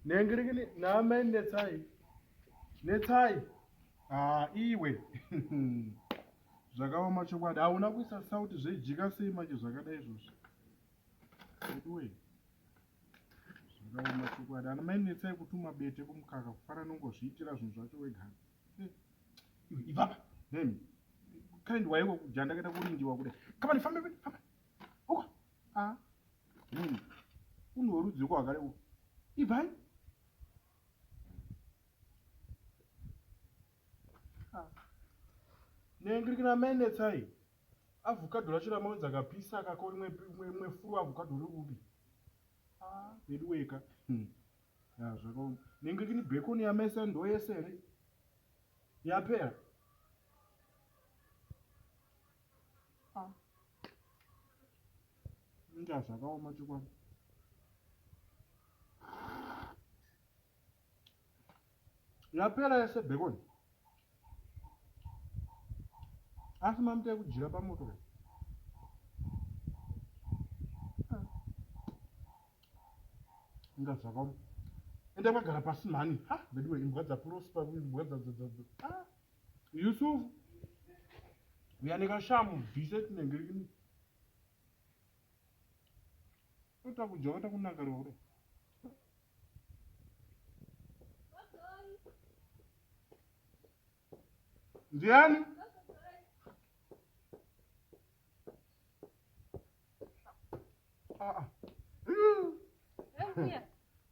Nengrikini name netsai. Iwe. Zvakaoma chokwadi. Hauna kuisa sauti zveijika sei manje zvakadai izvozvo. Iwe. Zvakaoma chokwadi. Ana mai netsai kutuma bete kumukaka kufana nongozviitira zvinhu zvacho wega. Iwe ibaba. Nemi. Kind waiwo kujanda kaita kurindiwa kudai. Kama fambe. Uko. Nemi. Unorudzi kwakare uko. Ibai. Nengrikina mene tsai. Avocado rachira maunza kapisa kako imwe furu avocado rubi. Bedu weka. Zvako. Nengrikini bacon yamesa ndo yese ere. Yapera. Nga zvakaoma chokwadi. Yapera yese bacon. Asi mamute kujira pamoto kai. Nga zvakaoma. Enda magara pasi mani. Bedu imbwa dzaprosper imbwa dzadzadzadza. Yusuf. Uyanika shamu bvise tinengirikini. Uta kujota kunakariwa kudai. Ndiani?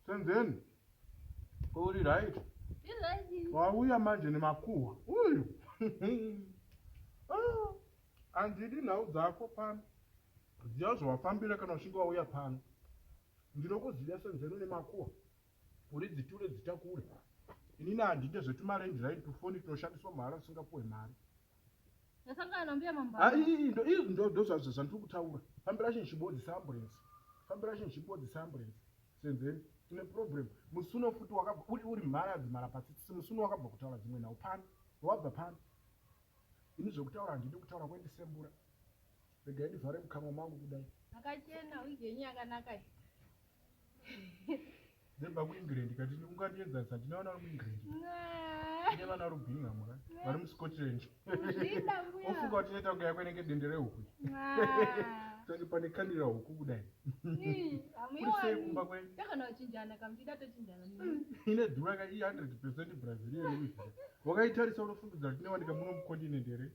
Senzeni. Uri right. Wauya manje nemakuhwa. Uyu. Andidi nhau dzako pano. Ziya zvawafambira kana ushinga wauya pano. Ndinokuziya senzeni nemakuhwa. Uri dziture dzitakure. Inini handide zvetumarendi right tufoni tunoshandiswa mahara usingapuwe mari. Nasangana mbuya mamba. Ndo zvandiri kutaura. Fambira chinchibodzi ambulance. Senzeni tine problem. Musuno futi wakabva uri mara patsitsi. Musuno wakabva kutaura dzimwe nhau pano. Wabva pano. Ini zvekutaura handidi kutaura kwendisembura. Regai ndivhare mukanwa mangu kudai. Akachena uigenyi yakanaka. Ndebva kuEngland kati ungandienzanisa ndinoona uri muEngland. Ine vana rubhinga muka. Vari muScotland. Ofunga kuti inoita kunge yakwenenge dende rehuku. Saka pane kandira huku kudai. Kurisei kumba kwenyu. Takana uchinjana kamtida tochinjana. Ine dhura ka 100% Brazilian. Wakaitarisa unofungidza kuti inewanika muno mukontinent here.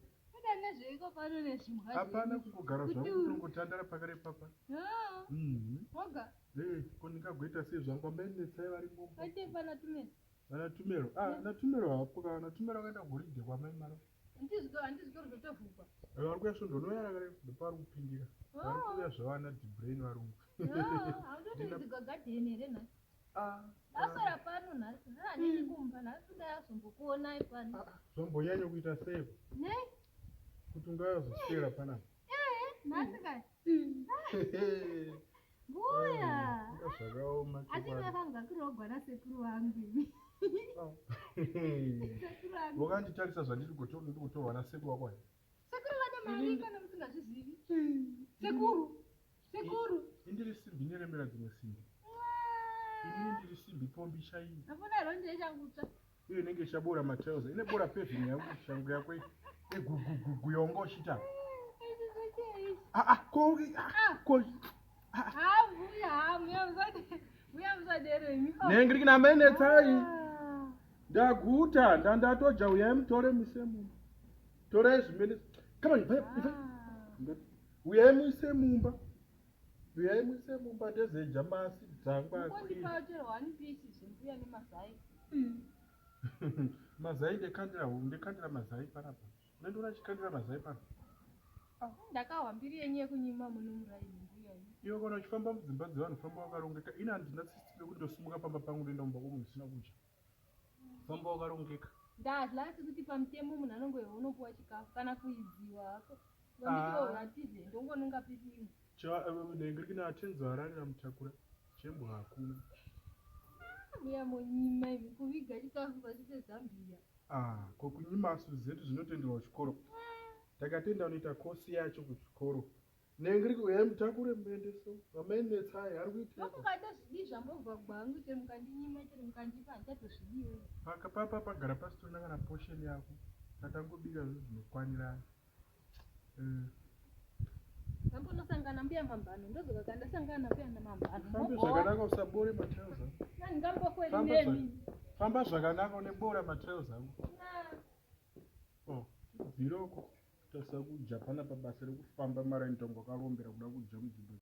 Nezveiko pano nezvimwe. Hapana kungogara zvangu kutongotandara pakare papa. Moga. Ko ndingagoita sei zvangu ambainetsai varimo. Ate pana tumero. Vana tumero. Natumero hapo kana tumero akaenda kuridhe kwamai mara. Handiziko rutofupa. Vari kuyasvondo noyara kare ndopari kupindira. Vari kuuya zvavana dhibrain varungu. Hautoti dzigagadheni here nhasi. Asara pano nhasi. Handisi kumba nhasi ndayazombokuonai pano. Zvombonyanya kuita seiko. Ne? Kuti ungayazoswera panapa. Nhasi kai. Mbuya. Zvakaoma. Asi ndakangakira kugara sekuru wangu. Wakanditarisa zvandiri kutorwa nasekuru wako here. Sekuru vane mari kana musingazvizivi. Sekuru. Indiri simbi ineremera dzimwe simbi. Inini ndiri simbi pombi shaini. Hapana ronje changutsva. Iyo inenge ishabora matails. Ine bora paving yangu shangu yako yongo shita. Mbuya musaderemi. Nengrikina mene tsai. Ndaguta ndandatoja uyai mutore misemu. Tore zvimene. Come on, uyai muise mumba. Ndezeja masi dzangu akwi. Ndipautira 1 pieces mbuya nemazai. Mazai ndekandira mazai panapa. Nendona chikandira mazai panapa. Ndakahwambiri yenyu yekunyima muno muraini mbuya. Iwe kana uchifamba mudzimba dzevanhu famba wakarongeka. Ina handina tsitsi rekuti ndosimuka pamba pangu ndoenda mumba kwomunhu usina kudya. Famba wakarongeka. Ndadla asi kuti pamutemo munhu anongoiwa unopuwa chikafu kana kuidziwa hako. Ndonditiwo hatize ndongononga pipimo. Nengrikina atenzi vararira mutakura. Chembo hakuna. Mbuya monyima ivi kuviga chikafu pasi peZambia. Kokunyima zvedu zvinotenderwa kuchikoro. Takatenda unoita kosi yacho kuchikoro. nengiri kuya mutakure mbende so amainetsai ari kuita mukadazvidii zvambobva kwangu chero mukandinyima chero mukandipa handichatozvidiwo pakapapa pagara pasitorina kana posheni yako tatangobika zvinhu zvinokwanirana ndambonosangana mbuya mambano ndozoka kandasangana mbuya namambano fambe zvakanaka usabore matrauza nandingamboferi nemi famba zvakanaka unebora matrauza ako bviroko tasakujapana pabasa rekufamba mara ntongo akarombera kuda kudya mudzimba